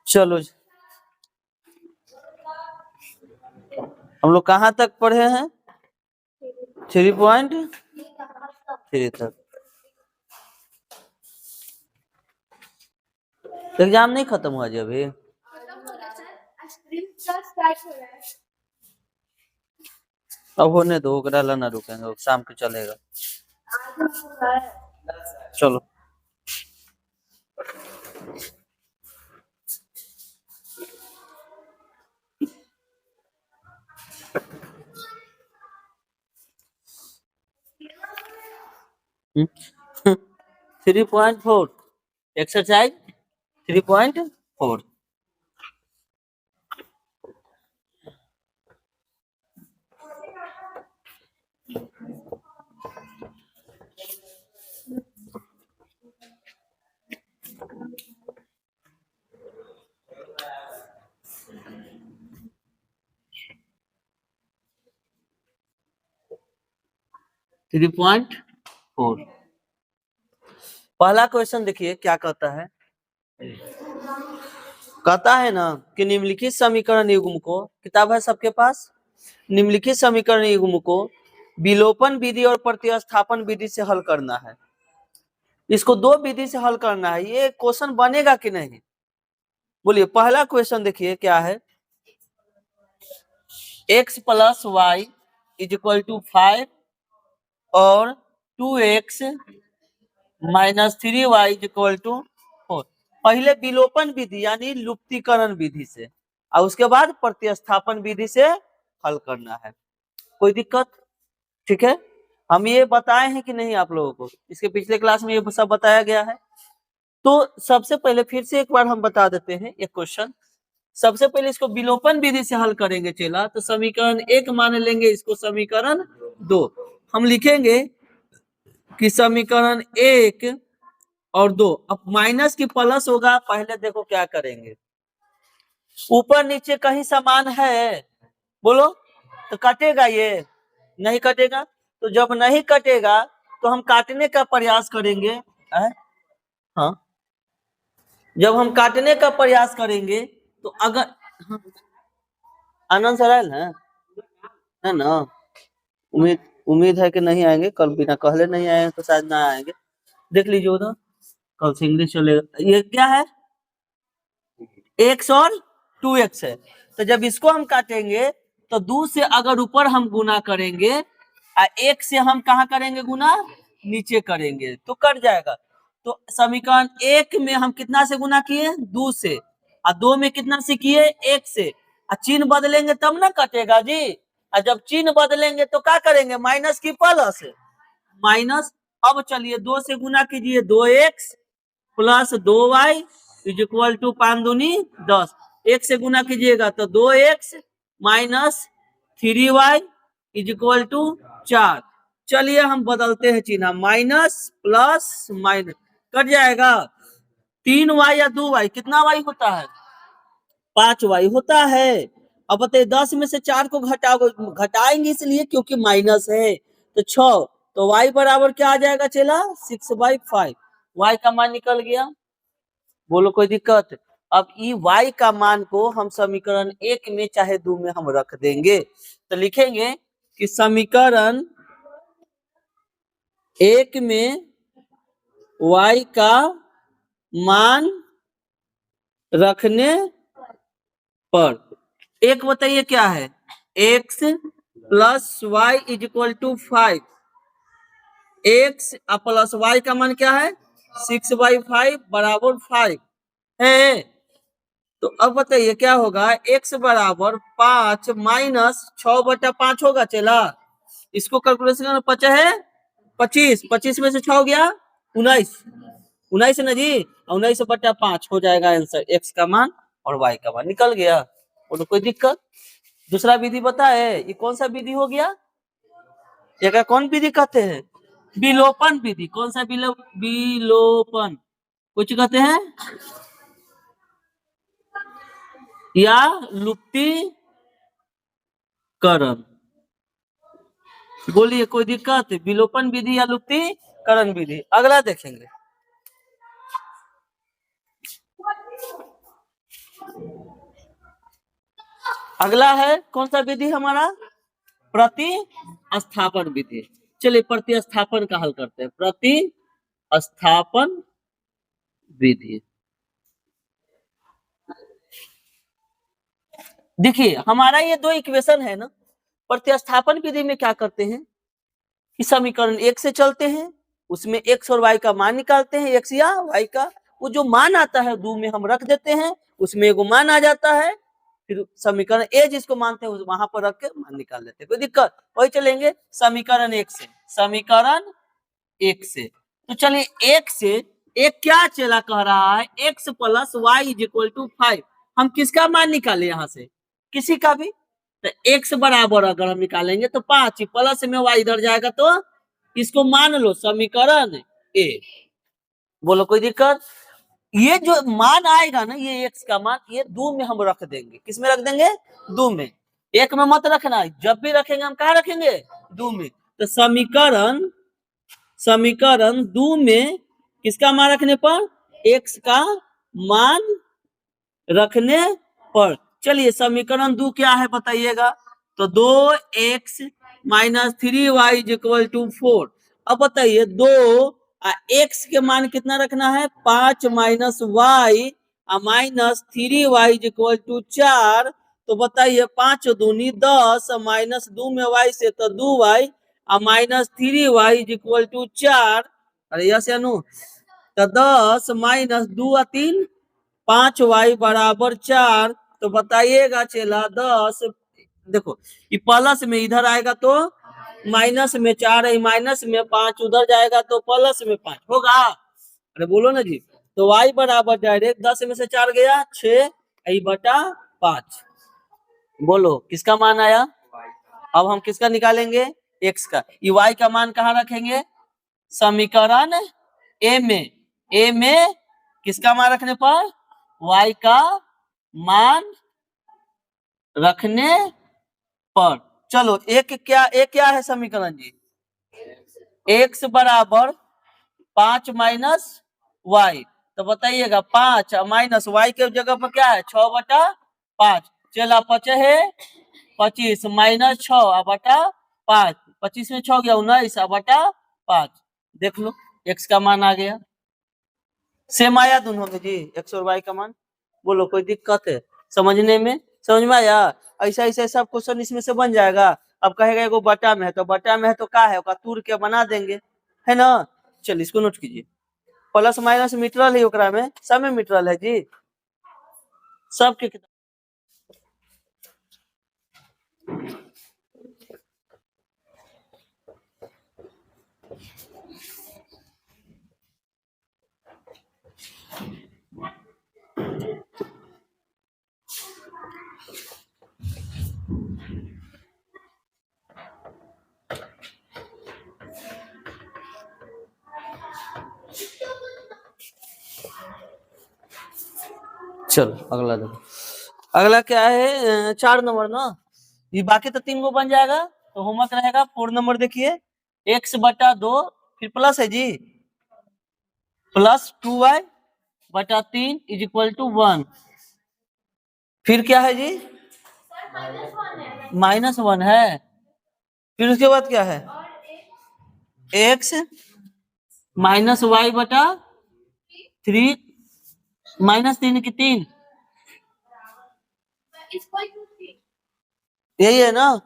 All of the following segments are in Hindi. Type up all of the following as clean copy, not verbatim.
चलो हम लोग कहाँ तक पढ़े हैं? 3.3 तक। एग्जाम नहीं खत्म हुआ जी अभी? अब होने दो, ओकरा ना रुकेंगे, शाम को चलेगा। चलो हम्म 3.4 एक्सरसाइज 3.4। Three point four. पहला क्वेश्चन देखिए क्या कहता है। कहता है ना कि निम्नलिखित समीकरण युग्म को, किताब है सबके पास, निम्नलिखित समीकरण युग्म को विलोपन विधि और प्रतिस्थापन विधि से हल करना है। इसको दो विधि से हल करना है। ये क्वेश्चन बनेगा कि नहीं बोलिए। पहला क्वेश्चन देखिए क्या है। x plus y is equal to 5 और 2x minus 3y is equal to 4। पहले विलोपन विधि यानी लुप्तीकरण विधि से और उसके बाद प्रतिस्थापन विधि से हल करना है। कोई दिक्कत? ठीक है, हम ये बताए हैं कि नहीं आप लोगों को? इसके पिछले क्लास में ये सब बताया गया है। तो सबसे पहले फिर से एक बार हम बता देते हैं ये क्वेश्चन। सबसे पहले इसको विलोपन विधि से हल करेंगे चेला, तो समीकरण 1 मान लेंगे, इसको समीकरण 2। हम लिखेंगे कि समीकरण 1 और 2, अब माइनस की प्लस होगा। पहले देखो क्या करेंगे, ऊपर नीचे कहीं समान है बोलो तो कटेगा? ये नहीं कटेगा। तो जब नहीं कटेगा तो हम काटने का प्रयास करेंगे। हाँ, जब हम काटने का प्रयास करेंगे तो अगर आनंद सर आए है ना, उम्मीद है कि नहीं आएंगे कल, बिना कहले नहीं आए तो शायद ना आएंगे। देख लीजिए उधर, कल से इंग्लिश चलेगा। ये क्या है? x और 2x है। तो जब इसको हम काटेंगे तो 2 से अगर ऊपर हम गुना करेंगे और 1 से हम कहाँ करेंगे गुना? नीचे करेंगे तो कट जाएगा। तो समीकरण 1 में हम कितना से गुना किए? 2 से। और 2 में कितना से किए? 1 से। और चिन्ह बदलेंगे तब ना कटेगा जी। और जब चिन्ह बदलेंगे तो क्या करेंगे? माइनस की प्लस माइनस। अब चलिए 2 से गुना कीजिए, 2x plus 2y is equal to 5 दूनी 10। 1 से गुना कीजिएगा तो 2x minus 3y is equal to 4। चलिए हम बदलते हैं चिन्ह, माइनस प्लस माइनस कट जाएगा। 3y या 2y, कितना y होता है? 5y होता है। अब बताइए 10 में से 4 को घटाएंगे इसलिए क्योंकि माइनस है तो 6। तो y बराबर क्या आ जाएगा चला? 6/5। y का मान निकल गया। बोलो कोई दिक्कत? अब y का मान को हम समीकरण 1 में चाहे 2 में हम रख देंगे। तो लिखेंगे कि समीकरण 1 में y का मान रखने पर, एक बताइए क्या है? x plus y is equal to 5। x plus y का मान क्या है? 6/5 बराबर 5 है। तो अब बताइए क्या होगा? x बराबर 5 माइनस 6/5 होगा चला। इसको कैलकुलेशन 5 है 25, 25 में से 6 गया 19, 19 ना जी, 19/5 हो जाएगा आंसर। x का मान और y का मान निकल गया। बोलो कोई दिक्कत? दूसरा विधि बताए, ये कौन सा विधि हो गया? ये कौन विधि कहते हैं? विलोपन विधि। कौन सा विलोपन कुछ कहते हैं या लुप्तीकरण। बोलिए कोई दिक्कत? विलोपन विधि या लुप्तीकरण विधि। अगला देखेंगे। अगला है कौन सा विधि हमारा, प्रतिस्थापन विधि। चलिए प्रतिस्थापन का हल करते हैं, प्रतिस्थापन विधि। देखिए हमारा ये दो इक्वेशन है ना, प्रतिस्थापन विधि में क्या करते हैं कि समीकरण एक से चलते हैं, उसमें एक्स और वाई का मान निकालते हैं, एक्स या वाई का, वो जो मान आता है दो में हम रख देते हैं, उसमें एगो मान आ जाता है, फिर समीकरण ए जिसको मानते हैं वहां पर रख के मान निकाल लेते हैं, कोई दिक्कत। वही चलेंगे समीकरण एक से, समीकरण एक से। तो चलिए एक से, एक क्या चला कह रहा है, x plus y is equal to 5। हम किसका मान निकाले यहाँ से, किसी का भी, तो एक्स बराबर अगर हम निकालेंगे तो 5 प्लस में वाई इधर जाएगा तो इसको मान लो समीकरण ए। बोलो कोई दिक्कत। ये जो मान आएगा ना, ये एक्स का मान, ये दो में हम रख देंगे, किस में रख देंगे, दो में, एक में मत रखना, जब भी रखेंगे हम कहा रखेंगे, दो में। तो समीकरण, समीकरण दो में किसका मान रखने पर, एक्स का मान रखने पर। चलिए समीकरण दो क्या है बताइएगा, तो 2x minus 3y is equal to 4। अब बताइए दो x के मान कितना रखना है, 5 minus y minus 3y is equal to 4। तो बताइए 5 दूनी 10 माइनस 2 में y से तो 2y minus 3y is equal to 4। अरे यस या नो, तो 10 माइनस 2 और 3 5y बराबर 4। तो बताइएगा चला 10, देखो ये प्लस में इधर आएगा तो माइनस में 4 है, माइनस में 5 उधर जाएगा तो प्लस में 5 होगा। अरे बोलो ना जी, तो y बराबर डायरेक्ट 10 में से 4 गया 6 बटा 5। बोलो किसका मान आया। अब हम किसका निकालेंगे, x का। ये y का मान कहाँ रखेंगे, समीकरण ए में, ए में किसका मान रखने पर, y का मान रखने पर। चलो एक क्या है समीकरण जी, x बराबर 5 माइनस वाई। तो बताइएगा 5 माइनस वाई के जगह पर क्या है, 6 बटा 5। चला 5 है 25 माइनस 6 बटा 5, 25 में 6 गया 19 बटा 5। देख लो x का मान आ गया, सेम आया दोनों में जी, एक्स और वाई का मान। बोलो कोई दिक्कत है समझने में, समझ में आया। ऐसा ऐसा सब क्वेश्चन इसमें से बन जाएगा। अब कहेगा एगो बटा में है, तो बटा में है तो क्या है, तूर के बना देंगे, है ना। चलिए इसको नोट कीजिए, प्लस माइनस मीटरल है ओकरा में, सब में मीटरल है जी, सबके किताब। चलो अगला देखो, अगला क्या है 4 नंबर ना, ये बाकी तो 3 गो बन जाएगा, तो होमवर्क रहेगा 4 नंबर। देखिए x बटा 2 फिर प्लस है जी, प्लस 2y बटा 3 इज इक्वल टू 1। फिर क्या है जी, -1 है। फिर उसके बाद क्या है, x माइनस वाई बटा 3, -3 की 3, यही है ना।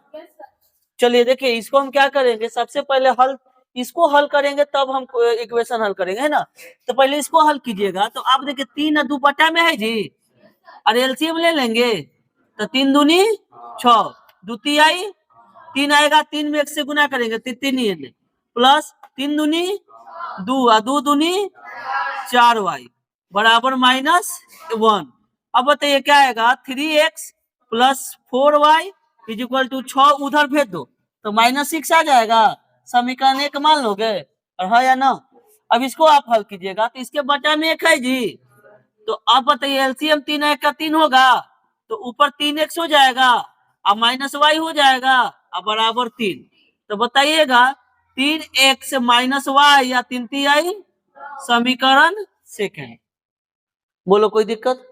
चलिए देखिए इसको हम क्या करेंगे, सबसे पहले हल, इसको हल करेंगे तब हम इक्वेशन हल करेंगे, है ना। तो पहले इसको हल कीजिएगा, तो आप देखिए 3 2 बटा में है जी, और एलसीएम ले लेंगे, तो 3 दूनी 6, द्वितीय आई 3 आएगा, 3 में 1 से गुना करेंगे तो 3 ही है, प्लस 3 दूनी 2 और 2 दूनी 4y बराबर -1। अब बताइए क्या आएगा, 3x plus 4y is equal to 6 उधर भेज दो तो -6 आ जाएगा। समीकरण एक मान लोगे, और है या ना। अब इसको आप हल कीजिएगा, तो इसके बटा में 1 है जी, तो अब बताइए एलसीएम 3 1 का 3 होगा, तो ऊपर 3x हो जाएगा और -y हो जाएगा और बराबर 3। तो बताइएगा 3x माइनस वाई या 3 3 समीकरण सेकंड। बोलो कोई दिक्कत,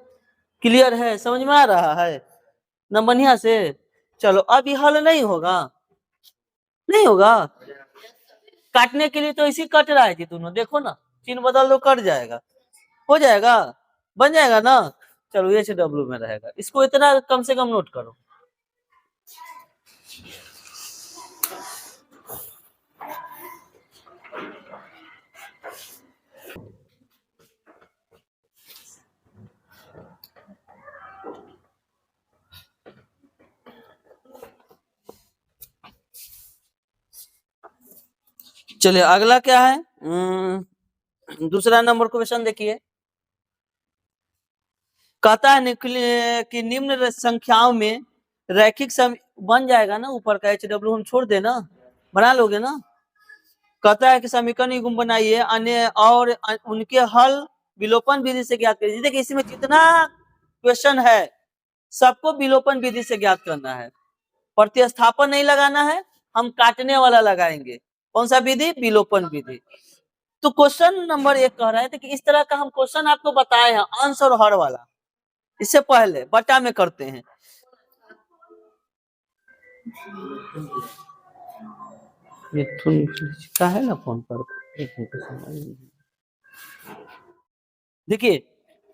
क्लियर है, समझ में आ रहा है। ना बढ़िया से। चलो अब ये हल नहीं होगा, नहीं होगा। काटने के लिए तो इसी कट रहा है जी, दोनों देखो ना, चिन्ह बदल दो कट जाएगा, हो जाएगा, बन जाएगा ना। चलो एच डब्ल्यू में रहेगा, इसको इतना कम से कम नोट करो। चलिए अगला क्या है, दूसरा नंबर क्वेश्चन देखिए। कहता है कि निम्न संख्याओं में रैखिक सम बन जाएगा ना, ऊपर का एच डब्ल्यू हम छोड़ देना, बना लोगे ना। कहता है कि समीकरण युग्म बनाइए अन्य और उनके हल विलोपन विधि से ज्ञात करिए। देखिए इसमें जितना क्वेश्चन है सबको विलोपन विधि से ज्ञात करना है, प्रतिस्थापन नहीं लगाना है, हम काटने वाला लगाएंगे। कौन सा विधि, विलोपन विधि। तो क्वेश्चन नंबर 1 कह रहा है कि इस तरह का हम क्वेश्चन आपको बताए हैं अंश और हर वाला, इससे पहले बटा में करते हैं। का है ना फोन पर, देखिए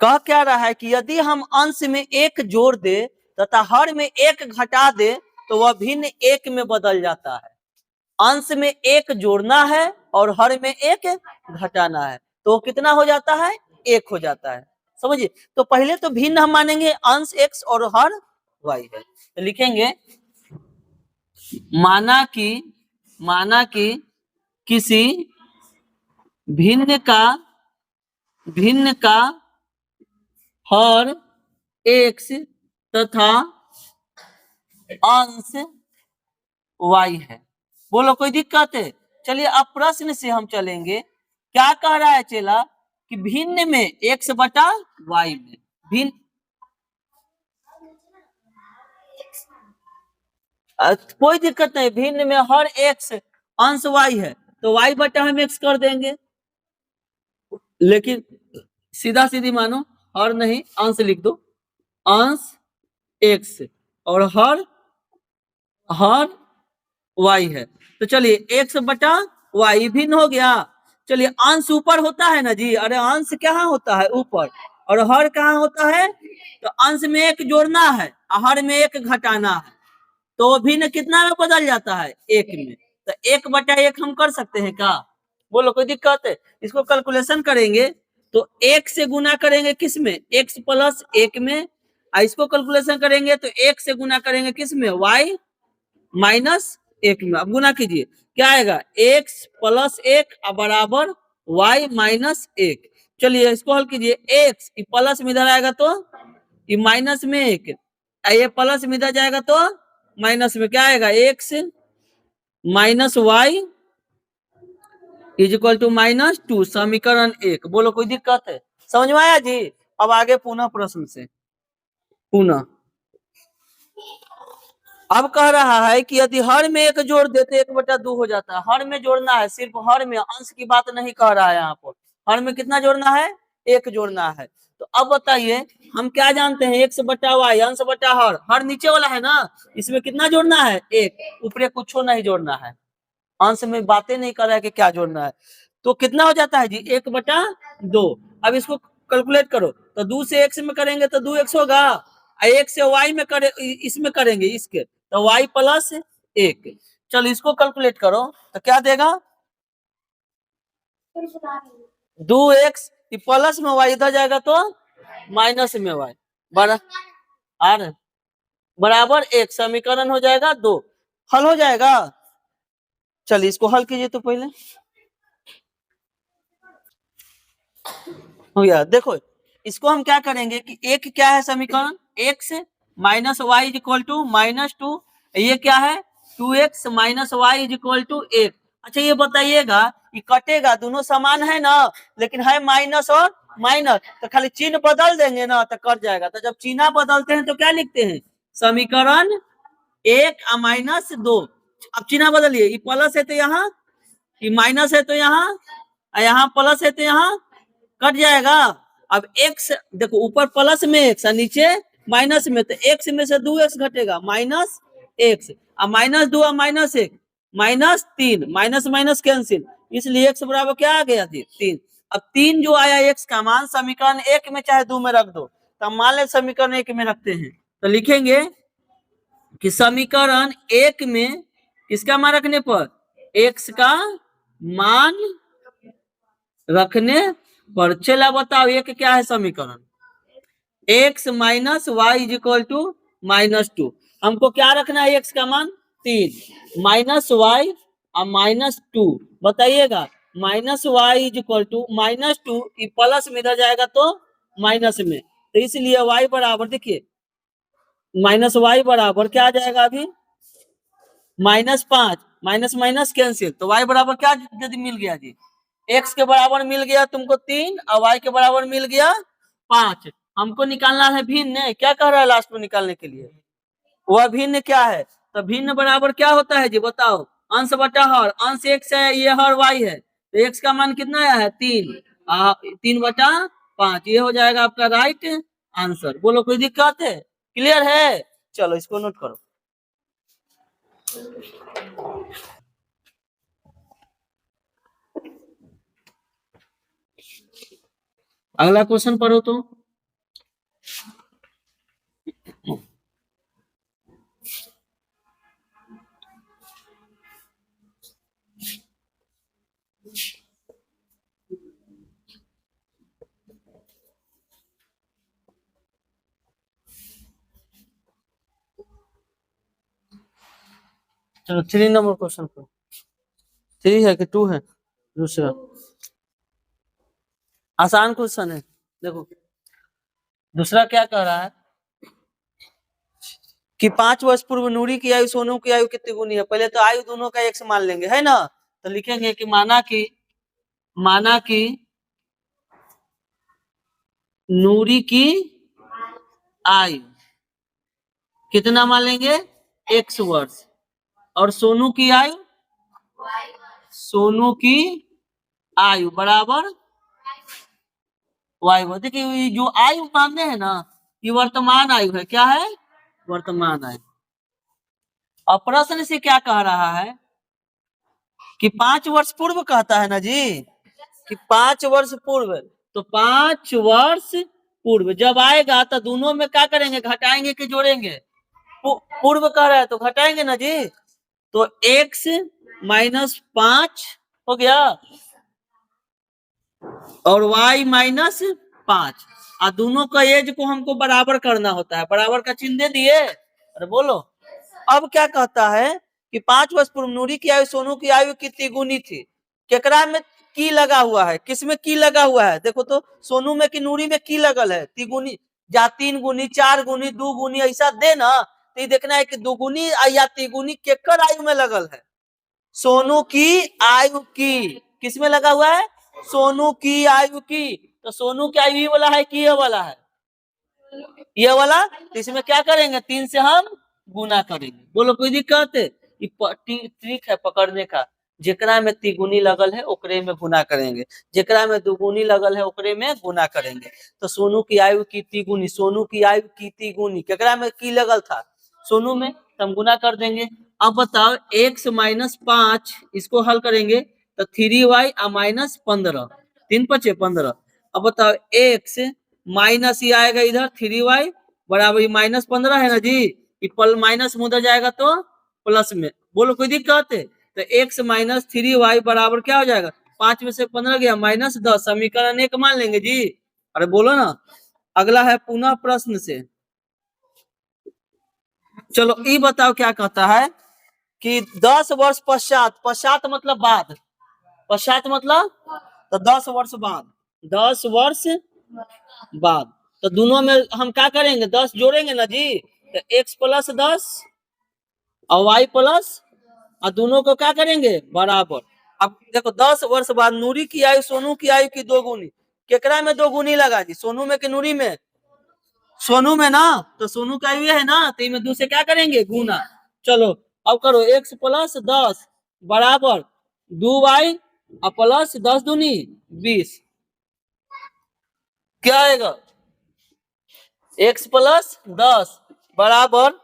कह क्या रहा है कि यदि हम अंश में 1 जोड़ दे तथा हर में 1 घटा दे तो वह भिन्न 1 में बदल जाता है। अंश में 1 जोड़ना है और हर में 1 घटाना है, तो कितना हो जाता है, 1 हो जाता है। समझिए, तो पहले तो भिन्न हम मानेंगे अंश x और हर y है, तो लिखेंगे माना कि किसी भिन्न का हर x तथा अंश y है। बोलो कोई दिक्कत है। चलिए अब प्रश्न से हम चलेंगे, क्या कह रहा है चेला कि भिन्न में x बटा y में भिन्न, कोई दिक्कत नहीं, भिन्न में हर x अंश y है तो y बटा हम x कर देंगे, लेकिन सीधा सीधी मानो, हर नहीं अंश लिख दो, अंश x और हर y है। तो चलिए x बटा y भिन्न हो गया। चलिए अंश ऊपर होता है ना जी, अरे अंश कहाँ होता है, ऊपर, और हर कहाँ होता है, तो अंश में 1 जोड़ना है हर में 1 घटाना है, तो भिन्न कितना में बदल जाता है, 1 में। तो 1 बटा 1 हम कर सकते हैं क्या, बोलो कोई दिक्कत है। इसको कैलकुलेशन करेंगे तो 1 से गुना करेंगे किस में, x प्लस 1 में, इसको कैलकुलेशन करेंगे तो 1 से गुना करेंगे किस में, y माइनस 1 में। अब गुना कीजिए, क्या आएगा, x प्लस 1 बराबर y माइनस 1। चलिए इसको हल कीजिए, x प्लस में इधर आएगा तो ये माइनस में 1, ये प्लस में इधर जाएगा तो माइनस में, क्या आएगा, x minus y is equal to -2, समीकरण 1। बोलो कोई दिक्कत है, समझ में आया जी। अब आगे पुनः प्रश्न से, पुनः अब कह रहा है कि यदि हर में 1 जोड़ देते 1 बटा 2 हो जाता है, हर में जोड़ना है, सिर्फ हर में, अंश की बात नहीं कह रहा है यहाँ पर, हर में कितना जोड़ना है, 1 जोड़ना है। तो अब बताइए हम क्या जानते हैं, x बटा y अंश बटा हर नीचे वाला है ना, इसमें कितना जोड़ना है, 1, ऊपर कुछ नहीं जोड़ना है, अंश में बातें नहीं कर रहा है कि क्या जोड़ना है। तो कितना हो जाता है जी, 1 बटा 2। अब इसको कैलकुलेट करो, तो 2 से x में करेंगे तो 2x होगा, 1 से y में करे, इसमें करेंगे इसके तो y प्लस 1। चलो इसको कैलकुलेट करो तो क्या देगा, 2x प्लस में y इधर जाएगा तो माइनस में y बराबर 1, समीकरण हो जाएगा 2, हल हो जाएगा। चलिए इसको हल कीजिए तो पहले, हो गया। देखो इसको हम क्या करेंगे कि एक क्या है समीकरण, x minus y is equal to -2, ये क्या है 2x minus y is equal to 1। अच्छा ये बताइएगा, ये कटेगा, दोनों समान है ना, लेकिन है माइनस और माइनस, तो खाली चिन्ह बदल देंगे ना तो कट जाएगा। तो जब चिन्ह बदलते हैं तो क्या लिखते हैं, समीकरण 1 -2। अब चिन्ह बदलिए, ये प्लस है तो यहाँ, ये माइनस है तो यहाँ प्लस है तो यहाँ कट जाएगा। अब x देखो ऊपर प्लस में x नीचे माइनस में, तो एक्स में से 2x घटेगा, माइनस एक्स, अब माइनस 2 और minus 1 minus 3, minus minus cancel, इसलिए एक्स बराबर क्या आ गया थी 3। अब 3 जो आया एक्स का मान समीकरण 1 में चाहे 2 में रख दो, तो मान ले समीकरण 1 में रखते हैं, तो लिखेंगे कि समीकरण 1 में किसका मान रखने पर, एक्स का मान रखने पर। चला बताओ एक क्या है समीकरण, x minus y is equal to -2। हमको क्या रखना है, एक्स का मान 3, माइनस वाई और -2, बताइएगा minus y is equal to -2, plus में इधर जाएगा तो माइनस में, तो इसलिए वाई बराबर, देखिए माइनस वाई बराबर क्या आ जाएगा अभी, -5, माइनस माइनस कैंसिल, तो वाई बराबर क्या यदि मिल गया जी, एक्स के बराबर मिल गया तुमको 3 और वाई के बराबर मिल गया 5। हमको निकालना है भिन्न, क्या कह रहा है लास्ट में निकालने के लिए, वह भिन्न क्या है, तो भिन्न बराबर क्या होता है जी बताओ, अंश बटा हर, अंश एक्स है, ये हर वाई है, तो एक्स का मान कितना आया है 3, 3/5, ये हो जाएगा आपका राइट आंसर। बोलो कोई दिक्कत है, क्लियर है, चलो इसको नोट करो। अगला क्वेश्चन पढ़ो तो। चलो 3 नंबर क्वेश्चन को, 3 है कि 2 है, दूसरा आसान क्वेश्चन है। देखो दूसरा क्या कह रहा है कि 5 वर्ष पूर्व नूरी की आयु सोनू की आयु कितनी गुनी है। पहले तो आयु दोनों का एक मान लेंगे, है ना, तो लिखेंगे कि माना कि नूरी की आयु कितना मान लेंगे, x वर्ष, और सोनू की आयु बराबर y वर्ष। देखिए जो आयु मानते हैं ना, ये वर्तमान आयु है, क्या है, वर्तमान आयु। और प्रश्न से क्या कह रहा है कि 5 वर्ष पूर्व कहता है ना जी, कि 5 वर्ष पूर्व, तो 5 वर्ष पूर्व जब आएगा तो दोनों में क्या करेंगे, घटाएंगे कि जोड़ेंगे, पूर्व कह रहा है तो घटाएंगे ना जी, तो x -5 हो गया और y -5, और दोनों का एज को हमको बराबर करना होता है, बराबर का चिन्ह दे दिए। अरे बोलो अब क्या कहता है कि 5 वर्ष पूर्व नूरी की आयु सोनू की आयु कितनी गुनी थी, केकरा में की लगा हुआ है, किसमें की लगा हुआ है, देखो तो सोनू में कि नूरी में की लगल है, तिगुनी या 3 गुनी 4 गुनी 2 गुनी ऐसा दे ना, तो देखना है कि 2 गुनी या तिगुनी केकर आयु में लगल है, सोनू की आयु की, किसमें लगा हुआ है, सोनू की आयु की, तो सोनू की आयु ये वाला है कि ये वाला है, ये वाला, तो इसमें क्या करेंगे 3 से हम गुना करेंगे। बोलो कोई दिक्कत है, ट्रिक है पकड़ने का, जेकरा में तिगुनी लगल है ओकरे में गुना करेंगे, जेकरा में दुगुनी लगल है ओकरे में गुना करेंगे। तो सोनू की आयु की तिगुनी, सोनू की आयु की तिगुनी केकरा में की लगल था, सोनू में, तो हम गुना कर देंगे। अब बताओ x -5, इसको हल करेंगे तो 3y और -15, 3 × 5 = 15। अब बताओ x माइनस ये आएगा इधर 3y बराबर -15 है ना जी, माइनस में उधर जाएगा तो प्लस में। बोलो कोई दिक्कत है, तो x - 3y बराबर क्या हो जाएगा, 5 में से 15 गया -10, समीकरण 1 मान लेंगे जी। अरे बोलो ना, अगला है पुनः प्रश्न से। चलो ये बताओ क्या कहता है कि 10 वर्ष पश्चात, पश्चात मतलब बाद, पश्चात मतलब तो 10 वर्ष बाद, 10 वर्ष बाद, तो दोनों में हम क्या करेंगे 10 जोड़ेंगे ना जी, तो x + 10 और y प्लस, और दोनों को क्या करेंगे बराबर। अब देखो 10 वर्ष बाद नूरी की आयु सोनू की आयु की 2 गुनी, केकरा में 2 गुनी लगा जी, सोनू में कि नूरी में, सोनू में ना, तो सोनू का आयु है ना, तो इनमें 2 से क्या करेंगे गुना। चलो अब करो x + 10 बराबर 2y और प्लस 10 दूनी 20, क्या आएगा x प्लस 10 बराबर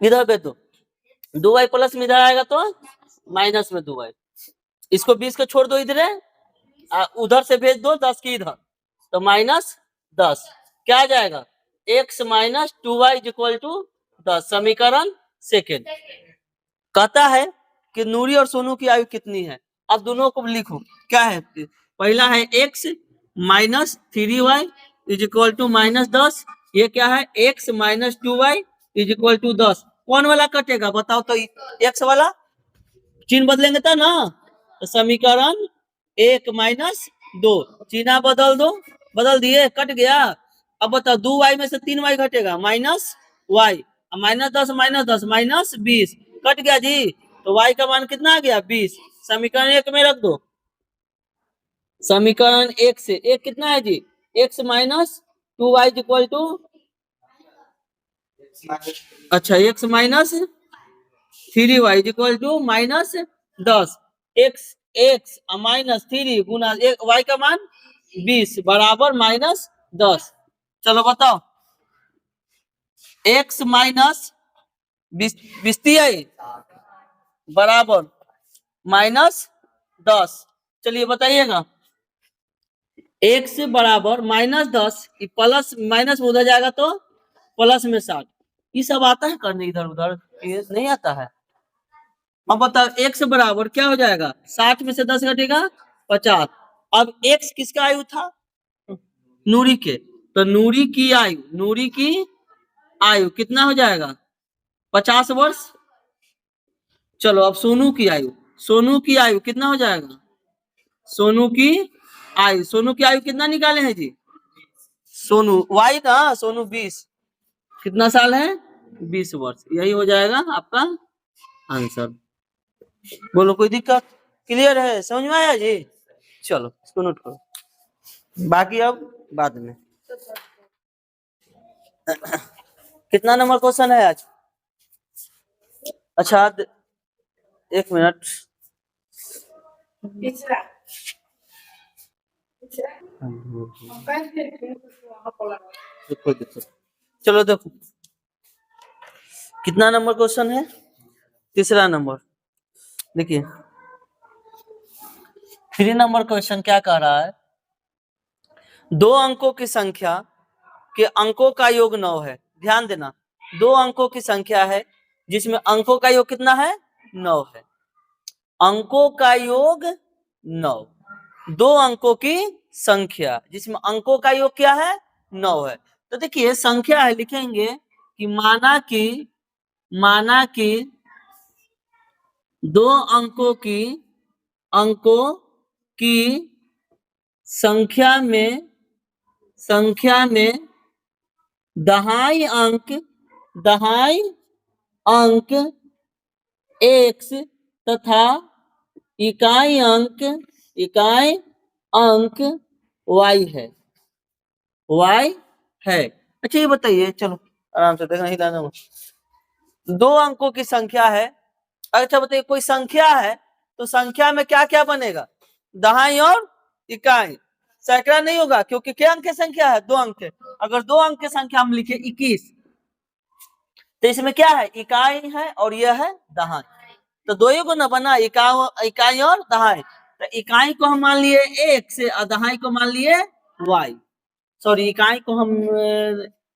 इधर भेज दो, 2y प्लस में इधर आएगा तो माइनस में 2y, इसको 20 को छोड़ दो इधर, उधर से भेज दो 10 की इधर, तो माइनस 10 क्या आ जाएगा, x minus 2y is equal to 10। समीकरण सेकेंड कहता है कि नूरी और सोनू की आयु कितनी है। अब दोनों को लिखो, क्या है, पहला है x minus 3y is equal to minus 10, ये क्या है x minus 2y is equal to 10। कौन वाला कटेगा बताओ तो, x वाला चिन्ह बदलेंगे तो ना, तो समीकरण 1 माइनस 2 चिन्ह बदल दो, बदल दिए, कट गया। अब बताओ 2y में से 3y घटेगा minus y, minus 10 minus 20 cut गया जी, तो y का मान कितना आ गया 20। समीकरण 1 में रख दो, समीकरण 1 से 1 कितना है जी, x minus 2y equal to, अच्छा x minus 3y equal to minus 10, x minus 3 गुना y का मान 20 बराबर माइनस 10। चलो बताओ, x माइनस 20 बराबर माइनस 10। चलिए बताइएगा, x बराबर माइनस 10 प्लस माइनस में उधर जाएगा तो प्लस में 60, ये सब आता है करने इधर उधर, ये नहीं आता है। अब बताओ x बराबर क्या हो जाएगा, 60 में से 10 घटेगा 50। अब x किसका आयु था, नूरी के, तो नूरी की आयु कितना हो जाएगा 50 वर्ष। चलो अब सोनू की आयु कितना हो जाएगा, सोनू की आयु कितना निकाले हैं जी, सोनू y था, सोनू 20, कितना साल है 20 वर्ष, यही हो जाएगा आपका आंसर। बोलो कोई दिक्कत, क्लियर है, समझ में आया जी। चलो इसको नोट करो, बाकी अब बाद में। कितना नंबर क्वेश्चन है आज, अच्छा 1 मिनट, चलो देखो कितना नंबर क्वेश्चन है, तीसरा नंबर। देखिए 3 नंबर क्वेश्चन क्या कह रहा है, 2 अंकों की संख्या के अंकों का योग 9 है। ध्यान देना, 2 अंकों की संख्या है जिसमें अंकों का योग कितना है 9 है, अंकों का योग 9, 2 अंकों की संख्या जिसमें अंकों का योग क्या है 9 है। तो देखिए संख्या है, लिखेंगे कि माना कि 2 अंकों की संख्या में दहाई अंक x तथा इकाई अंक y है। अच्छा ये बताइए, चलो आराम से देखना, हिलाना मत। 2 अंकों की संख्या है, अच्छा बताइए कोई संख्या है तो संख्या में क्या क्या बनेगा, दहाई और इकाई, सैकड़ा नहीं होगा क्योंकि क्या अंक की संख्या है 2 अंक। अगर 2 अंक की संख्या हम लिखे 21, तो इसमें क्या है इकाई है और यह है दहाई, तो 2 को न बना, इकाई और दहाई। तो इकाई को हम मान लिए x और दहाई को मान लिए y, सॉरी इकाई को हम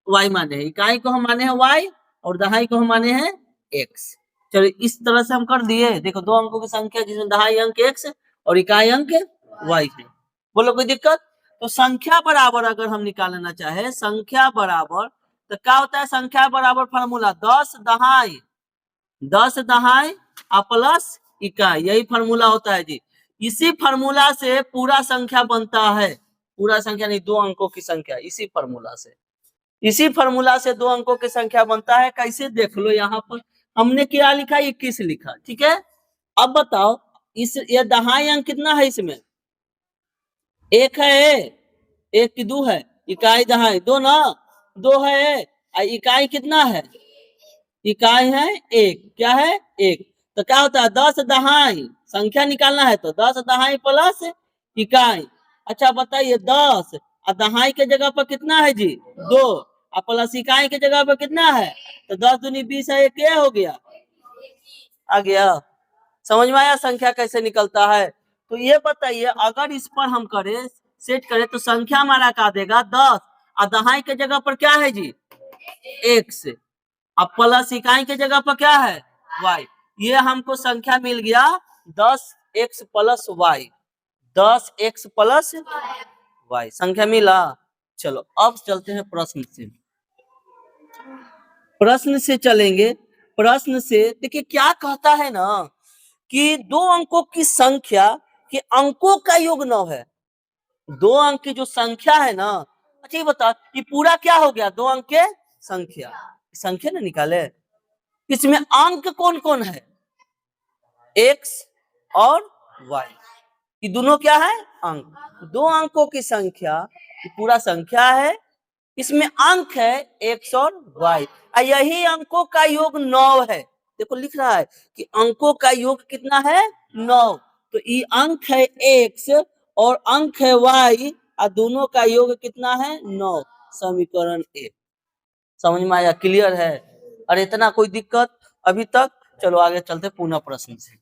y माने हैं, इकाई को हम माने हैं y और दहाई को हम माने हैं x। चलो इस तरह से हम कर दिए। देखो 2 अंकों की संख्या जिसमें दहाई अंक x और इकाई अंक y है। बोलो कोई दिक्कत। तो संख्या बराबर अगर हम निकालना चाहे, संख्या बराबर तो क्या होता है, संख्या बराबर फार्मूला 10 दहाई प्लस इकाई, यही फार्मूला होता है जी। इसी फार्मूला से पूरा संख्या बनता है, पूरा संख्या नहीं 2 अंकों की संख्या, इसी फार्मूला से 2 अंकों की संख्या बनता है। कैसे देख लो, यहाँ पर हमने क्या लिखा 21 लिखा, ठीक है। अब बताओ ये दहाई अंक कितना है, इसमें 1 है, 1 की 2 है, इकाई दहाई 2 ना, 2 है, इकाई कितना है, इकाई है 1, क्या है 1। तो क्या होता है 10 दहाई, संख्या निकालना है तो 10 दहाई प्लस इकाई। अच्छा बताइए 10 और दहाई के जगह पर कितना है जी 2 और प्लस इकाई के जगह पर कितना है, तो 10 दूनी 20 है, ये क्या हो गया आ गया। समझ में आया संख्या कैसे निकलता है। तो ये बताइए अगर इस पर हम करें सेट करें तो संख्या हमारा क्या देगा 10 और दहाई के जगह पर क्या है जी x, अब प्लस इकाई के जगह पर क्या है y। ये हमको संख्या मिल गया 10x plus y, 10x plus y संख्या मिला। चलो अब चलते हैं प्रश्न से, प्रश्न से चलेंगे। प्रश्न से देखिए क्या कहता है ना कि दो अंकों की संख्या के अंकों का योग 9 है। दो अंक की जो संख्या है ना, अच्छा ये बता कि पूरा क्या हो गया दो अंक के संख्या, संख्या ना निकाले, इसमें अंक कौन कौन है x और y, ये दोनों क्या है अंक। दो अंकों की संख्या पूरा संख्या है, इसमें अंक है x और y, यही अंकों का योग 9 है। देखो लिख रहा है कि अंकों का योग कितना है 9, तो ये अंक है x और अंक है y और दोनों का योग कितना है 9, समीकरण 1। समझ में आया, क्लियर है। अरे इतना कोई दिक्कत अभी तक। चलो आगे चलते पुनः प्रश्न से,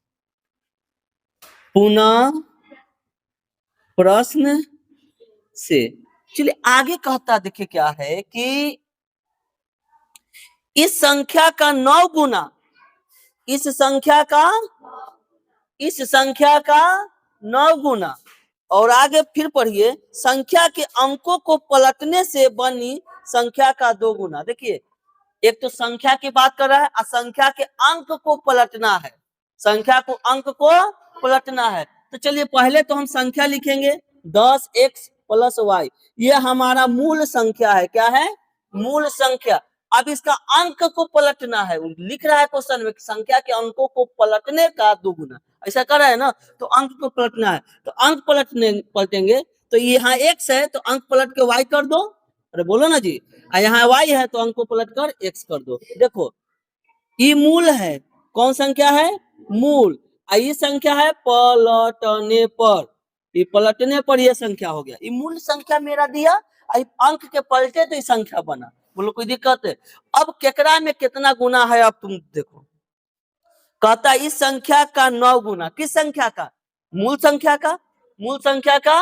पुनः प्रश्न से चलिए आगे कहता देखिए क्या है कि इस संख्या का 9 गुना, इस संख्या का 9 गुना, और आगे फिर पढ़िए संख्या के अंकों को पलटने से बनी संख्या का 2 गुना। देखिए एक तो संख्या की बात कर रहा है और संख्या के अंक को पलटना है, संख्या को अंक को पलटना है। तो चलिए पहले तो हम संख्या लिखेंगे 10x प्लस y, ये हमारा मूल संख्या है। क्या है मूल संख्या। अब इसका अंक को पलटना है, लिख रहा है क्वेश्चन में संख्या के अंकों को पलटने का 2 गुना, ऐसा कर रहा है ना, तो अंक को पलटना है। तो अंक पलटेंगे तो यहाँ x है तो अंक पलट के y कर दो, अरे बोलो ना जी, यहाँ y है तो अंक को पलट कर x कर दो। देखो ये मूल है, कौन संख्या है मूल, ये संख्या है पलटने पर, ये पलटने पर ये संख्या हो गया, ये मूल संख्या मेरा दिया, अंक के पलटे तो ये संख्या बना। बोलो कोई दिक्कत है। अब केकरा में कितना गुना है अब तुम देखो, कहता है इस संख्या का 9 गुना, किस संख्या का मूल संख्या का, मूल संख्या का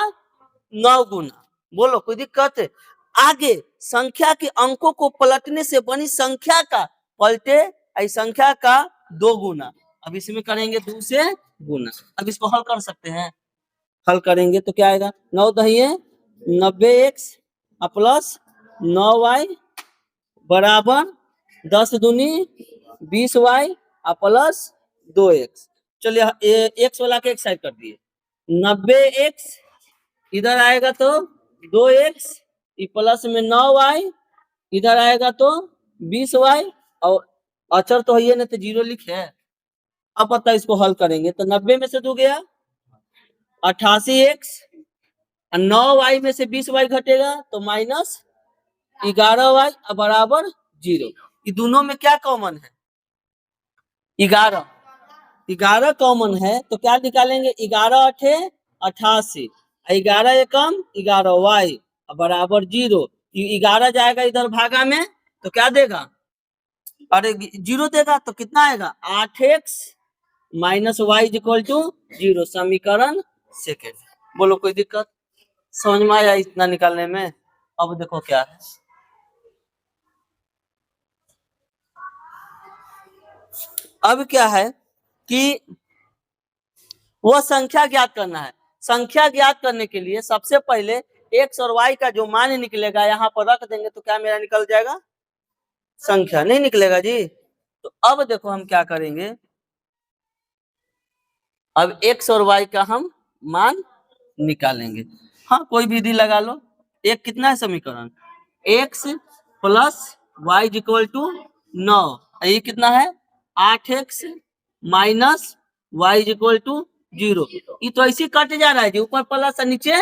9 गुना। बोलो कोई दिक्कत है। आगे संख्या के अंकों को पलटने से बनी संख्या का पलटे इस संख्या का 2 गुना। अब इसमें करेंगे 2 से गुना। अब इसको हल कर सकते हैं, हल करेंगे तो क्या आएगा 9 दहिए 90x प्लस 9y बराबर 10 दूनी 20y प्लस 2x। चलिए x वाला के एक साइड कर दिए, 90x इधर आएगा तो 2x प्लस में 9y इधर आएगा तो 20y, और अचर तो है ना तो 0 लिखे। अब पता इसको हल करेंगे तो 90 में से 2 गया 88x, 9y में से 20y घटेगा तो माइनस 11y बराबर 0। ये दोनों में क्या कॉमन है 11, 11 कॉमन है तो क्या निकालेंगे 11 8 88, 11 एकम 11y बराबर 0। 11 जाएगा इधर भागा में तो क्या देगा, अरे 0 देगा तो कितना आएगा 8x minus Y equal to 0, समीकरण सेकेंड। बोलो कोई दिक्कत, समझ में आया इतना निकालने में। अब देखो क्या है, अब क्या है कि वह संख्या ज्ञात करना है। संख्या ज्ञात करने के लिए सबसे पहले x और y का जो मान निकलेगा यहाँ पर रख देंगे तो क्या मेरा निकल जाएगा संख्या, नहीं निकलेगा जी। तो अब देखो हम क्या करेंगे, अब x और y का हम मान निकालेंगे। हाँ कोई विधि लगा लो। एक कितना है समीकरण x plus y equal to 9, ये कितना है 8x minus Y equal to 0। ये तो ऐसे कट जा रहा है जी, ऊपर प्लस और नीचे,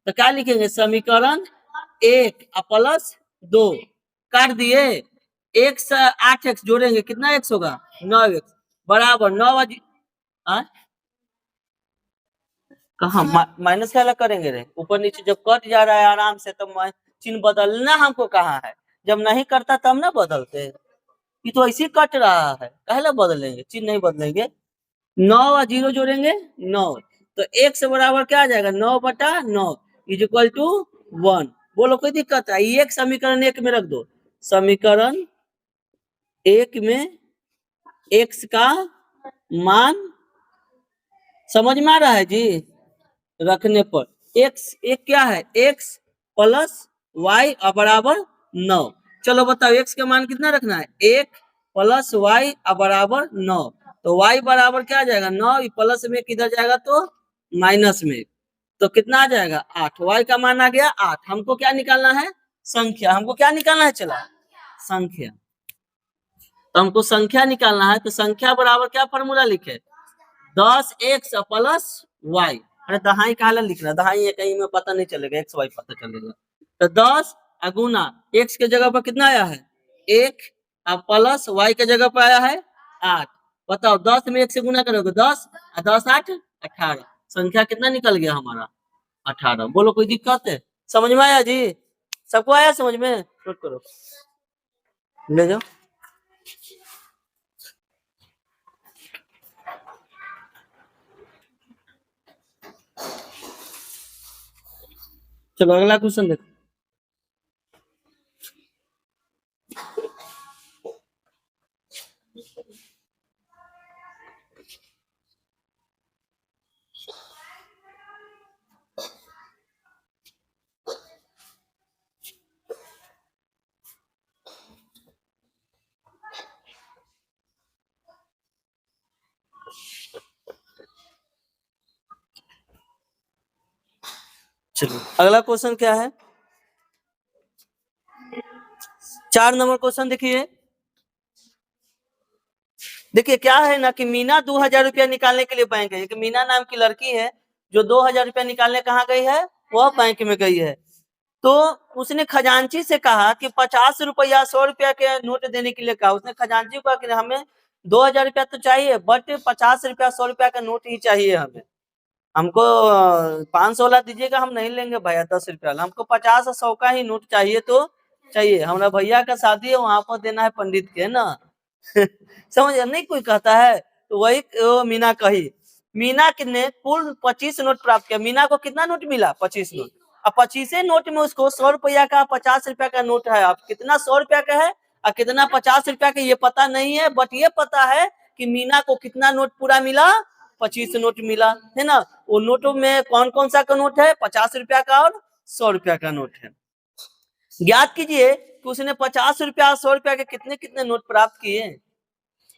तो क्या लिखेंगे समीकरण 1 प्लस 2 काट दिए, x 8x जोड़ेंगे कितना x होगा 9x बराबर 9 कहा माइनस क्या करेंगे रे, ऊपर नीचे जब कट जा रहा है आराम से तो चिन्ह बदलना हमको कहाँ है, जब नहीं करता तब ना बदलते, ये तो ऐसे कट रहा है, पहले बदलेंगे, चिन्ह नहीं बदलेंगे। 9 और 0 जोड़ेंगे 9, तो एक से बराबर क्या आ जाएगा 9/9 इज इक्वल टू 1। बोलो कोई दिक्कत है, एक समीकरण एक में रख दो, समीकरण एक में x का मान समझ में आ रहा है जी, रखने पर x एक क्या है x प्लस y बराबर 9। चलो बताओ x का मान कितना रखना है, 1 प्लस y बराबर 9, तो y बराबर क्या आ जाएगा 9, प्लस में किधर जाएगा तो माइनस में, तो कितना आ जाएगा 8, y का मान आ गया 8। हमको क्या निकालना है संख्या, हमको क्या निकालना है चला संख्या, तो हमको संख्या निकालना है, तो संख्या बराबर क्या फॉर्मूला लिखे 10x प्लस y। अरे दहाई कहा लिख रहा, दहाई है कहीं में पता नहीं चलेगा, एक्स वाई पता चलेगा। तो 10 गुना x के जगह पर कितना आया है 1, अब प्लस y के जगह पर आया है 8। बताओ 10 में 1 से गुना करोगे 10 और 10 8 18, संख्या कितना निकल गया हमारा 18। बोलो कोई दिक्कत है, समझ में आया जी, सबको आया समझ में, नोट करो ले जाओ। चलो अगला क्वेश्चन देखो। चलो अगला क्वेश्चन क्या है, 4 नंबर क्वेश्चन देखिए। देखिए क्या है ना कि मीना 2000 रुपया निकालने के लिए बैंक है, मीना नाम की लड़की है जो 2000 रुपया निकालने कहाँ गई है, वह बैंक में गई है। तो उसने खजांची से कहा कि 50 रुपया 100 रुपया के नोट देने के लिए कहा, उसने खजांची को कहा कि हमें 2000 रुपया तो चाहिए बट 50 रुपया 100 रुपया का नोट ही चाहिए हमें, हमको 500 वाला दीजिएगा हम नहीं लेंगे भैया 10 रुपया, हमको 50 और 100 का ही नोट चाहिए तो चाहिए, हमारा भैया का शादी है वहां पर देना है पंडित के ना समझ नहीं कोई कहता है, तो वही मीना कही। मीना ने कुल 25 नोट प्राप्त किया, मीना को कितना नोट मिला 25 नोट, अब 25 नोट में उसको 100 रुपया का 50 रुपया का नोट है, अब कितना 100 रुपया का है और कितना 50 रुपया का ये पता नहीं है, बट ये पता है कि मीना को कितना नोट पूरा मिला 25 नोट मिला है ना। वो नोटों में कौन कौन सा का नोट है 50 रुपया का और 100 रुपया का नोट है। ज्ञात कीजिए कि उसने 50 रुपया 100 रुपया के कितने कितने नोट प्राप्त किए।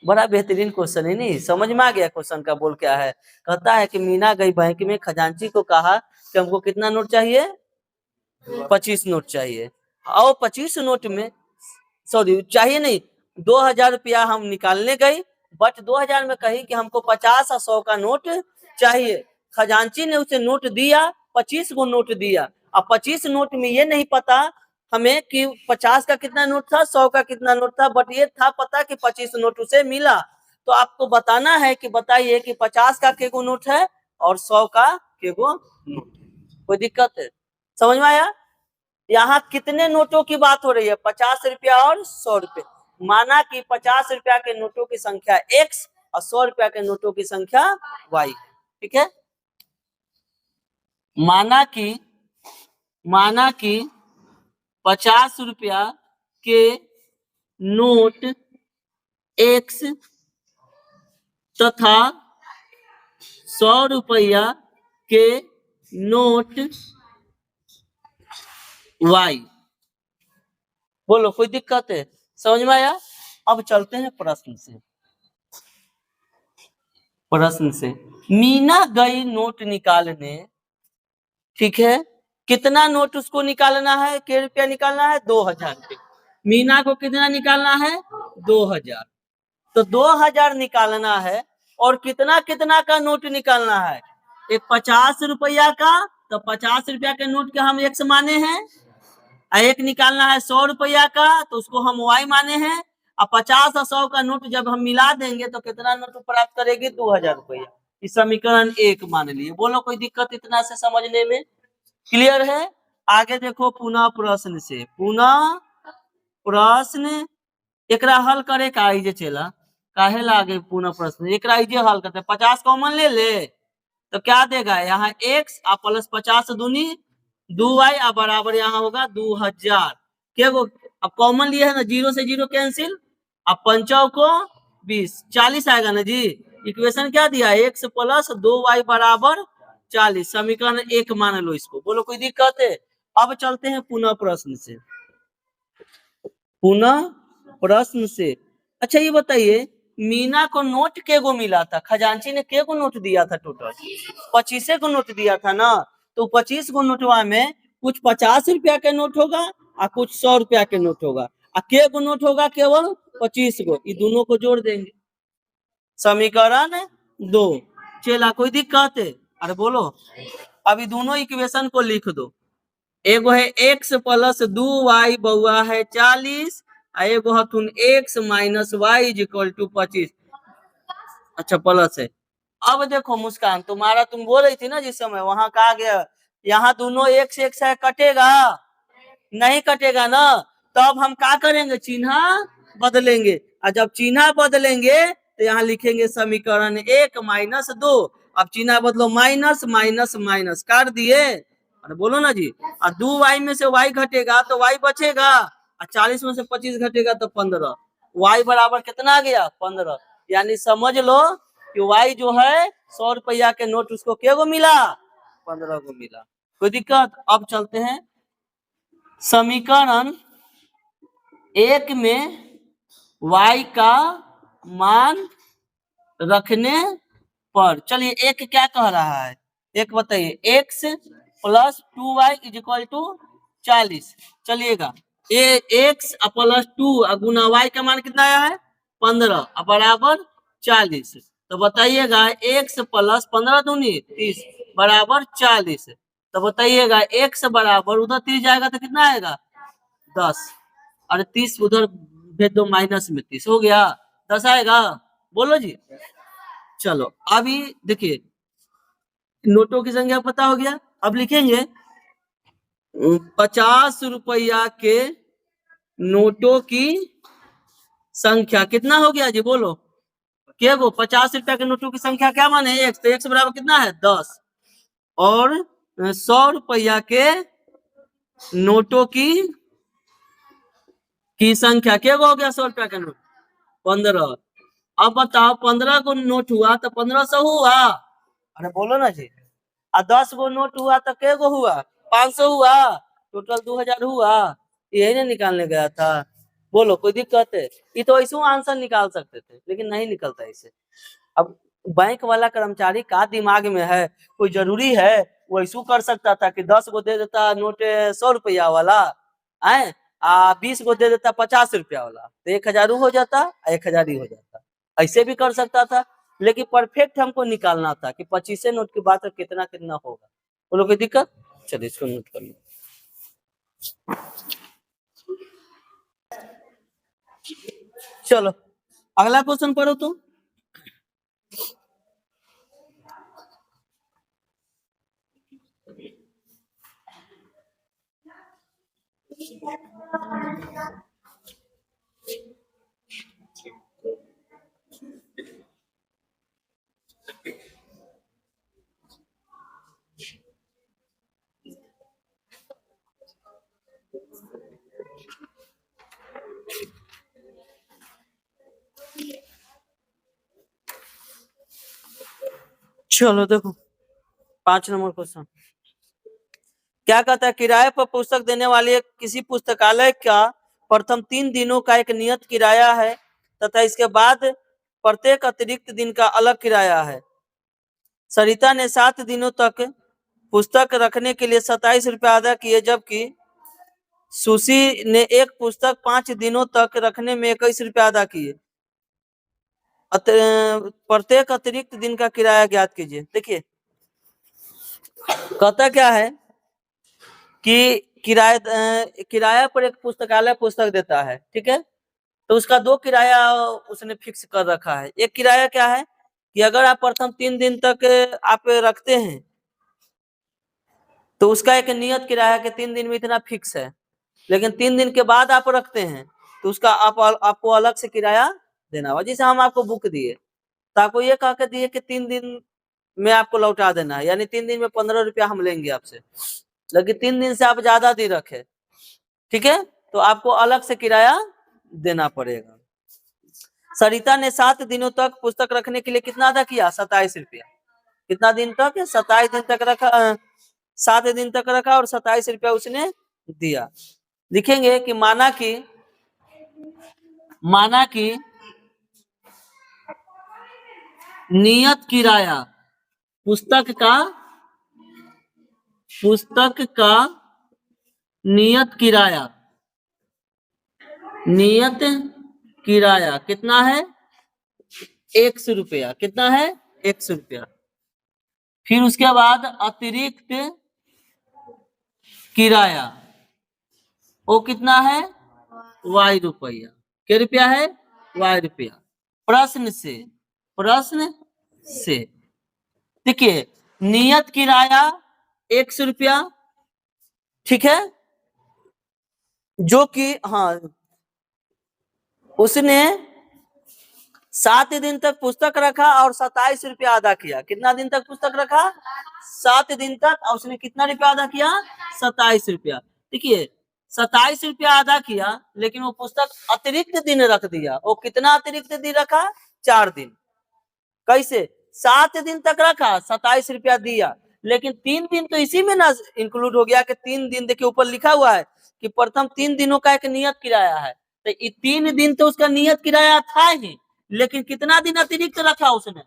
बड़ा बेहतरीन क्वेश्चन है, नहीं समझ में आ गया क्वेश्चन का बोल क्या है। कहता है कि मीना गई बैंक में, खजांची को कहा कि हमको कितना नोट चाहिए 25 नोट चाहिए, और 25 नोट में सॉरी चाहिए नहीं 2000 रुपया हम निकालने गई, बट 2000 में कही कि हमको 50 और 100 का नोट चाहिए। खजांची ने उसे नोट दिया 25 को नोट दिया, अब 25 नोट में ये नहीं पता हमें कि 50 का कितना नोट था 100 का कितना नोट था, बट ये था पता कि 25 नोट उसे मिला। तो आपको बताना है कि बताइए कि 50 का केगो नोट है और 100 का केगो नोट, कोई दिक्कत है समझ में आया। यहाँ कितने नोटों की बात हो रही है 50 रुपया और 100 रुपये, माना कि 50 रुपया के नोटों की संख्या x और 100 रुपया के नोटों की संख्या y, ठीक है। माना कि 50 रुपया के नोट x तथा 100 रुपया के नोट y। बोलो कोई दिक्कत है, समझ में आया। अब चलते हैं प्रश्न से। मीना गई नोट निकालने, ठीक है, कितना नोट उसको निकालना है, के रुपया निकालना है 2000 रुपये, मीना को कितना निकालना है 2000, तो 2000 निकालना है और कितना कितना का नोट निकालना है, एक 50 रुपया का, तो 50 रुपया के नोट के हम x माने हैं, एक निकालना है 100 रुपया का तो उसको हम y माने हैं, अब 50 और 100 का नोट जब हम मिला देंगे तो कितना नोट प्राप्त करेगी? 2000 रुपया। इस समीकरण 1 मान लिए। बोलो कोई दिक्कत इतना से समझने में? क्लियर है? आगे देखो पुनः प्रश्न से, पुनः प्रश्न एकरा हल करे का जे चला काहे लागे पुनः प्रश्न एकरा जे हल करते 50 कॉमन ले ले तो क्या देगा? यहाँ x और प्लस 50 दूनी 2y और बराबर यहाँ होगा 2000। क्या वो अब कॉमन लिए है ना, 0 से 0 कैंसिल, अब 5 को 20 40 आएगा ना जी। इक्वेशन क्या दिया? x प्लस 2y बराबर 40। समीकरण 1 मान लो इसको। बोलो कोई दिक्कत है? अब चलते हैं पुनः प्रश्न से, पुनः प्रश्न से। अच्छा ये बताइए, मीना को नोट के गो मिला था? खजांची ने के गो नोट दिया था? टोटल 25 को नोट दिया था ना। तो 25 को नोटवा में कुछ 50 रुपया के नोट होगा और कुछ 100 रुपया के नोट होगा, और के गो नोट होगा? केवल 25 गो। ये दोनों को जोड़ देंगे, समीकरण 2। चला कोई दिक्कत है? अरे बोलो। अभी दोनों इक्वेशन को लिख दो। एगो है x प्लस 2y बउआ है 40, एगो हथुन x minus y is equal to 25। अच्छा प्लस है। अब देखो मुस्कान, तुम्हारा तुम बोल रही थी ना जिस समय, वहां कहा गया यहाँ दोनों x x है, कटेगा? नहीं कटेगा ना। तब हम क्या करेंगे? चिन्ह बदलेंगे, और जब चिन्ह बदलेंगे तो यहाँ लिखेंगे समीकरण 1 माइनस 2। अब चिन्ह बदलो, माइनस माइनस माइनस काट दिए। अरे बोलो ना जी। और 2y में से y घटेगा तो y बचेगा, और 40 में से 25 घटेगा तो 15। y बराबर कितना आ गया? 15। यानी समझ लो कि y जो है 100 रुपया के नोट उसको क्या गो मिला? 15 को मिला। कोई दिक्कत? अब चलते हैं समीकरण 1 में y का मान रखने पर। चलिए एक क्या कह रहा है? एक बताइए, x plus 2y is equal to 40। चलिएगा, ये x प्लस 2 गुना y का मान कितना आया है? 15 बराबर 40। तो बताइएगा x प्लस 15 दूनी 30 बराबर 40। तो बताइएगा x बराबर, उधर 30 जाएगा तो कितना आएगा? 10। अरे 30 उधर भेज दो, माइनस में 30 हो गया, 10 आएगा। बोलो जी। चलो अभी देखिए, नोटों की संख्या पता हो गया। अब लिखेंगे 50 रुपया के नोटों की संख्या कितना हो गया जी? बोलो क्या गो? 50 रुपया के नोटों की संख्या क्या माने? x। तो x बराबर कितना है? 10। और 100 रुपया के नोटों की संख्या क्या हो गया? 100 रुपया का नोट 15। अब बताओ 15 को नोट हुआ तो 1500 हुआ। अरे बोलो ना जी। और 10 गो नोट हुआ तो क्या गो हुआ? 500 हुआ। टोटल 2000 हुआ। यही ना निकालने गया था। बोलो कोई दिक्कत है? ये तो ऐसे आंसर निकाल सकते थे, लेकिन नहीं निकलता ऐसे। अब बैंक वाला कर्मचारी का दिमाग में है, कोई जरूरी है वो ऐसा कर सकता था कि 10 गो दे देता नोट 100 रुपया वाला, है 20 गो दे देता 50 रुपया वाला, तो 1000 हो जाता, 1000 ही हो जाता। ऐसे भी कर सकता था, लेकिन परफेक्ट हमको निकालना था कि 25 नोट की बात कितना कितना होगा। बोलो कोई दिक्कत? चलिए इसको नोट कर लो। चलो अगला क्वेश्चन पढ़ो तो। चलो देखो 5 नंबर क्वेश्चन क्या कहता है? किराए पर पुस्तक देने वाले किसी पुस्तकालय का प्रथम 3 दिनों का एक नियत किराया है तथा इसके बाद प्रत्येक अतिरिक्त दिन का अलग किराया है। सरिता ने 7 दिनों तक पुस्तक रखने के लिए 27 रुपया अदा किए, जबकि सुशी ने एक पुस्तक 5 दिनों तक रखने में 21 रुपया अदा किए। प्रत्येक अतिरिक्त दिन का किराया ज्ञात कीजिए। देखिए कहता क्या है कि किराया पर एक पुस्तकालय पुस्तक देता है, ठीक है। तो उसका 2 किराया उसने फिक्स कर रखा है। एक किराया क्या है कि अगर आप प्रथम 3 दिन तक आप रखते हैं तो उसका एक नियत किराया कि 3 दिन में इतना फिक्स है, लेकिन 3 दिन के बाद आप रखते हैं तो उसका आपको अलग से किराया देना होगा। जैसे हम आपको बुक दिए तो आपको ये कह के दिए कि 3 दिन में आपको लौटा देना है, यानी 3 दिन में 15 रुपया हम लेंगे आपसे, लेकिन 3 दिन से आप ज्यादा दिन रखे, ठीक है, तो आपको अलग से किराया देना पड़ेगा। सरिता ने 7 दिनों तक पुस्तक रखने के लिए कितना अदा किया? 27 रुपया। कितना दिन तक? 27 दिन तक रखा, 7 दिन तक रखा और 27 रुपया उसने दिया। लिखेंगे कि माना कि नियत किराया पुस्तक का नियत किराया कितना है? 100 रुपया। कितना है? 100 रुपया। फिर उसके बाद अतिरिक्त किराया वो कितना है? Y रुपया। क्या रुपया है? Y रुपया। प्रश्न से देखिए, नियत किराया 100 रुपया, ठीक है, जो कि हाँ उसने 7 दिन तक पुस्तक रखा और 27 रुपया अदा किया। कितना दिन तक पुस्तक रखा? 7 दिन तक, और उसने कितना रुपया अदा किया? 27 रुपया। देखिए, 27 रुपया अदा किया, लेकिन वो पुस्तक अतिरिक्त दिन रख दिया। वो कितना अतिरिक्त दिन रखा? 4 दिन। कैसे? 7 दिन तक रखा, 27 रुपया दिया, लेकिन 3 दिन तो इसी में ना इंक्लूड हो गया कि 3 दिन, देखिए ऊपर लिखा हुआ है कि प्रथम 3 दिनों का एक नियत किराया है, तो ये 3 दिन तो उसका नियत किराया था ही, लेकिन कितना दिन अतिरिक्त रखा उसने?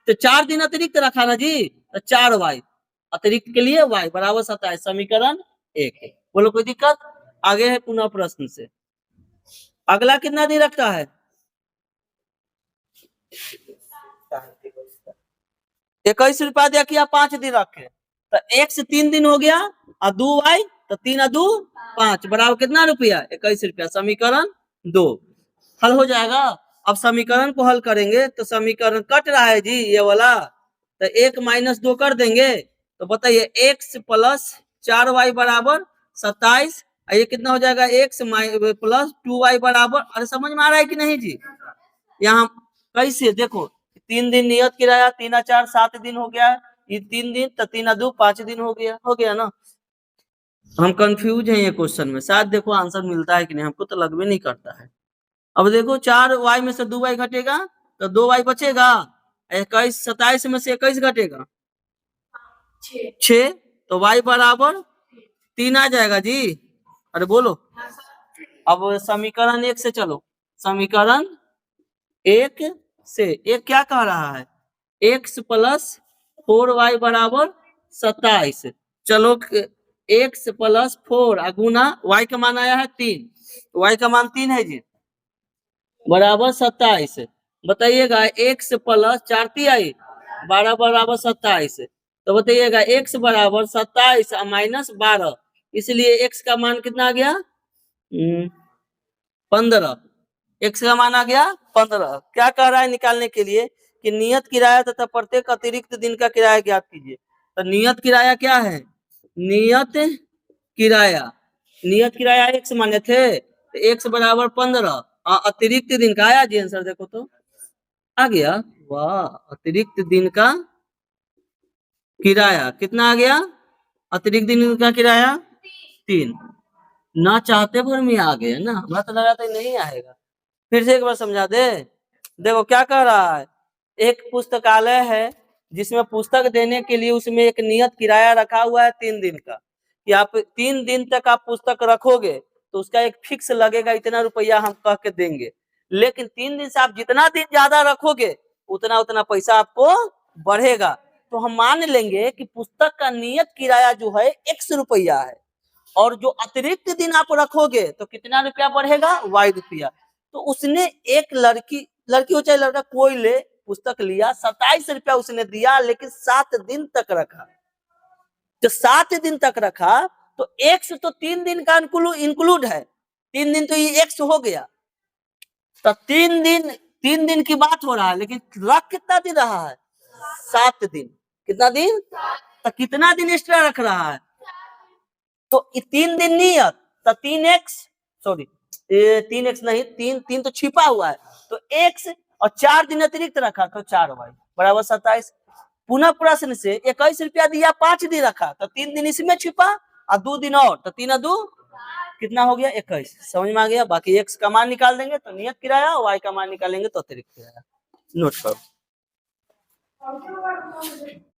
तो 4 दिन अतिरिक्त रखा ना जी, तो 4y अतिरिक्त के लिए y बराबर 27। समीकरण 1। बोलो कोई दिक्कत? आगे है पुनः प्रश्न से। अगला कितना दिन रखता है? 21 रुपया दिया कि 5 दिन रखे, तो 1 से 3 दिन हो गया और 2y, तो 3 और 2 5 बराबर कितना रुपया? 21 रुपया। समीकरण 2 हल हो जाएगा। अब समीकरण को हल करेंगे तो समीकरण कट रहा है जी ये वाला, तो 1 - 2 कर देंगे तो बताइए x प्लस 4y बराबर 27, ये कितना हो जाएगा? x प्लस 2y बराबर, अरे समझ में आ रहा है कि नहीं जी? यहाँ कैसे देखो, 3 दिन नियत किराया, 3 और 4 7 दिन हो गया है, ये 3 दिन, तो 3 और 2 5 दिन हो गया ना। हम कंफ्यूज हैं ये क्वेश्चन में, शायद देखो आंसर मिलता है कि नहीं, हमको तो लग भी नहीं करता है। अब देखो 4y में से 2y घटेगा तो 2y बचेगा, 21 27 में से 21 घटेगा 6, तो y बराबर 3 आ जाएगा जी। अरे बोलो, अब समीकरण 1 से चलो। समीकरण 1 से एक क्या कह रहा है? x प्लस 4y बराबर 27। चलो x प्लस 4 गुना y का मान आया है 3, y का मान 3 है जी, बराबर 27। बताइएगा x प्लस 4 आई 12 बराबर 27, तो बताइएगा x बराबर 27 माइनस 12, इसलिए x का मान कितना आ गया? 15। x का मान आ गया 15। क्या कह रहा है निकालने के लिए कि नियत किराया तथा प्रत्येक अतिरिक्त दिन का किराया ज्ञात कीजिए। तो नियत किराया क्या है? नियत किराया x माने थे, तो x बराबर 15, अतिरिक्त दिन का आया जी आंसर, देखो तो आ गया। वाह, अतिरिक्त दिन का किराया कितना आ गया? अतिरिक्त दिन का किराया 3। ना चाहते पर में आ गया ना, मैं तो लगा था नहीं आएगा। फिर से एक बार समझा दे। देखो क्या कह रहा है, एक पुस्तकालय है जिसमें पुस्तक देने के लिए उसमें एक नियत किराया रखा हुआ है 3 दिन का, कि आप 3 दिन तक आप पुस्तक रखोगे तो उसका एक फिक्स लगेगा, इतना रुपया हम कह के देंगे, लेकिन 3 दिन से आप जितना दिन ज्यादा रखोगे उतना उतना पैसा आपको बढ़ेगा। तो हम मान लेंगे कि पुस्तक का नियत किराया जो है 100 रुपया है, और जो अतिरिक्त दिन आप रखोगे तो कितना रुपया बढ़ेगा? y रुपया। तो उसने एक लड़की हो चाहे लड़का कोई ले, पुस्तक लिया, 27 रुपया उसने दिया, लेकिन 7 दिन तक रखा। तो 7 दिन तक रखा तो 100 तो 3 दिन का इंक्लूड है, 3 दिन तो ये 100 हो गया, तो 3 दिन की बात हो रहा है, लेकिन रख कितना दिन रहा है? 7 दिन। कितना दिन? तो कितना दिन एक्स्ट्रा रख रहा है? तो 3 दिन नियत, तो 3x, सॉरी 3x नहीं, 3 तो छिपा हुआ है, तो x और 4 दिन अतिरिक्त रखा तो 4y बराबर 27। पुनः प्रश्न से 21 रुपया दिया, 5 दिन रखा तो 3 दिन इसमें छिपा और 2 दिन और, तो 3 और 2 कितना हो गया? 21। समझ में आ गया? बाकी x का मान निकाल देंगे तो नियत किराया, y का मान निकालेंगे तो अतिरिक्त किराया। नोट करो।